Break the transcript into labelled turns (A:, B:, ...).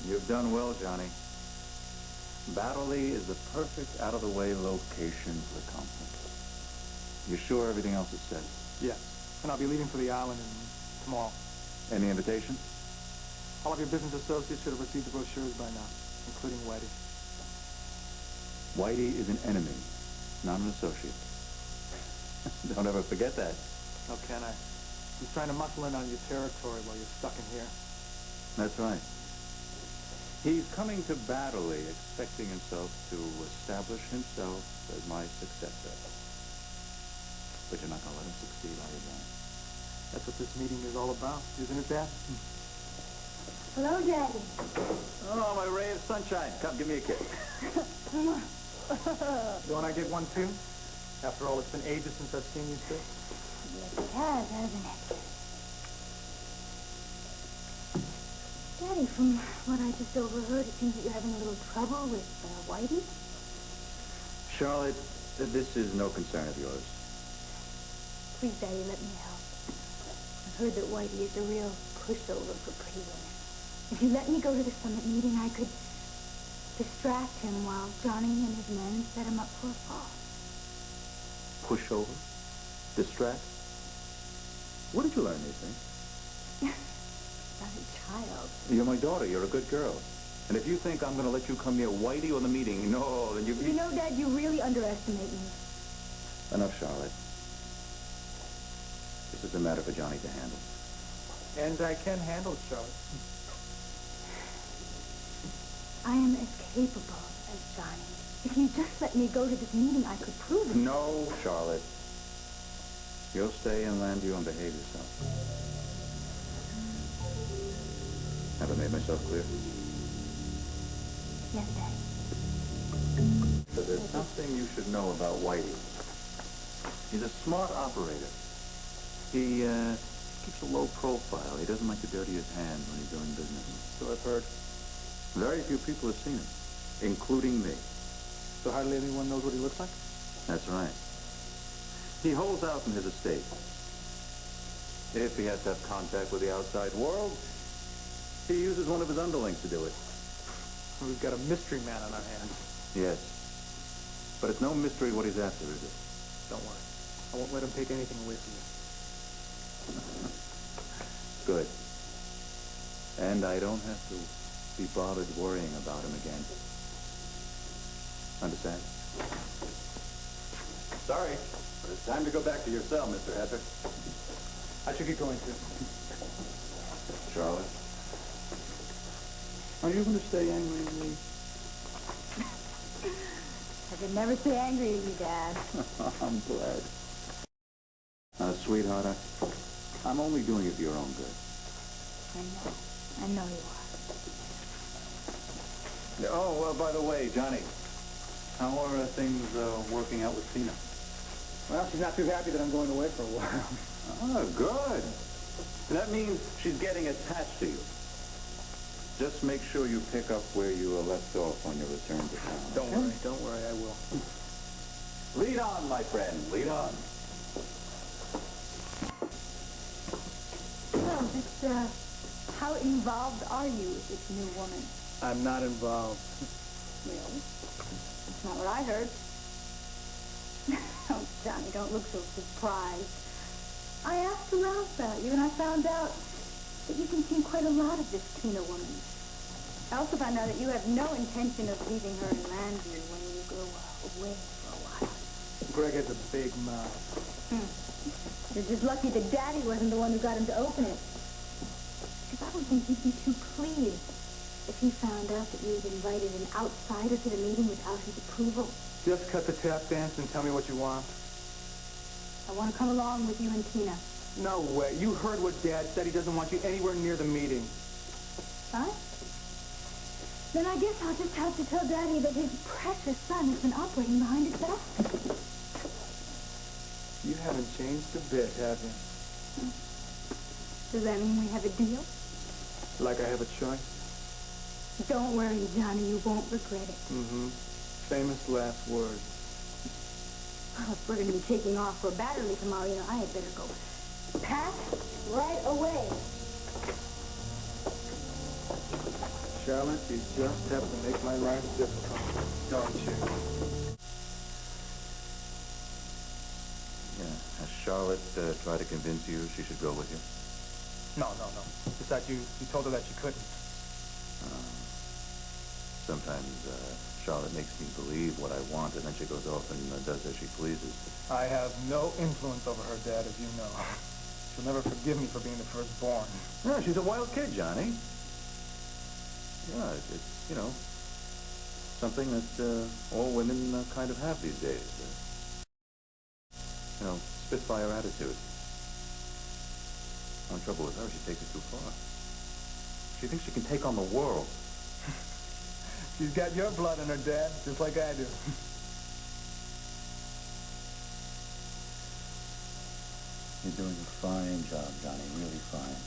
A: You've done well, Johnny. Badderly is the perfect out-of-the-way location for the conference. You sure everything else is set?
B: Yeah. And I'll be leaving for the island tomorrow.
A: Any invitation?
B: All of your business associates should have received the brochures by now, including Whitey.
A: Whitey is an enemy, not an associate. Don't ever forget that.
B: How can I? He's trying to muscle in on your territory while you're stuck in here.
A: That's right. He's coming to Badderly expecting himself to establish himself as my successor. But you're not going to let him succeed, are you, John?
B: That's what this meeting is all about, isn't it, Dad?
C: Hello, Daddy.
A: Oh, my ray of sunshine. Come, give me a kiss.
B: Don't I get one, too? After all, it's been ages since I've seen you, sis.
C: Yes, it has, hasn't it? Daddy, from what I just overheard, it seems that you're having a little trouble with Whitey.
A: Charlotte, this is no concern of yours.
C: Please, Daddy, let me help. I've heard that Whitey is a real pushover for pretty women. If you let me go to the summit meeting, I could distract him while Johnny and his men set him up for a fall.
A: Push over? Distract? Where did you learn these things?
C: Not a child.
A: You're my daughter. You're a good girl. And if you think I'm going to let you come near Whitey or the meeting, no, then you...
C: You know, Dad, you really underestimate me.
A: Enough, Charlotte. This is a matter for Johnny to handle.
B: And I can handle it, Charlotte.
C: I am as capable as Johnny. If you just let me go to this meeting, I could prove it.
A: No, Charlotte. You'll stay in Landview and behave yourself. Have I made myself clear?
C: Yes, Daddy.
A: So there's something you should know about Whitey. He's a smart operator. He keeps a low profile. He doesn't like to dirty his hands when he's doing business.
B: So I've heard.
A: Very few people have seen him, including me.
B: So hardly anyone knows what he looks like?
A: That's right. He holds out in his estate. If he has to have contact with the outside world, he uses one of his underlings to do it.
B: We've got a mystery man on our hands.
A: Yes. But it's no mystery what he's after, is it?
B: Don't worry. I won't let him take anything away from you.
A: Good. And I don't have to be bothered worrying about him again. Understand? Sorry, but it's time to go back to your cell, Mr. Hesser.
B: I should get going, too.
A: Charlotte? Are you going to stay angry with me?
C: I could never stay angry with you, Dad.
A: I'm glad. Sweetheart, I'm only doing it for your own good.
C: I know you are.
A: Oh, by the way, Johnny, how are things working out with Tina?
B: Well, she's not too happy that I'm going away for a while.
A: Oh, good. That means she's getting attached to you. Just make sure you pick up where you left off on your return to town.
B: Don't worry, I will.
A: Lead on, my friend, lead on.
C: So, just, how involved are you with this new woman?
B: I'm not involved.
C: Really? That's not what I heard. Oh, Johnny, don't look so surprised. I asked around about you, and I found out that you've been seeing quite a lot of this Tina woman. I also found out that you have no intention of leaving her in Landview when you go away for a while.
B: Greg has a big mouth.
C: You're just lucky that Daddy wasn't the one who got him to open it. Because I don't think he'd be too pleased if he found out that you had invited an outsider to the meeting without his approval.
B: Just cut the tap dance and tell me what you want.
C: I want to come along with you and Tina.
B: No way. You heard what Dad said. He doesn't want you anywhere near the meeting.
C: Huh? Then I guess I'll just have to tell Daddy that his precious son has been operating behind his back.
B: You haven't changed a bit, have you?
C: Does that mean we have a deal?
B: Like I have a choice?
C: Don't worry, Johnny. You won't regret it.
B: Mm-hmm. Famous last words.
C: Well, if we're going to be taking off for Badderly tomorrow, you know, I had better go pack right away.
B: Carolyn, you just have to make my life difficult, don't you?
A: Yeah. Has Charlotte tried to convince you she should go with you?
B: No. Besides, you told her that she couldn't.
A: Sometimes Charlotte makes me believe what I want, and then she goes off and does as she pleases.
B: I have no influence over her, Dad, as you know. She'll never forgive me for being the firstborn.
A: No, she's a wild kid, Johnny. Yeah, it's something that all women kind of have these days. Spitfire attitude. One trouble with her, she takes it too far. She thinks she can take on the world.
B: She's got your blood in her, Dad, just like I do.
A: You're doing a fine job, Johnny, really fine.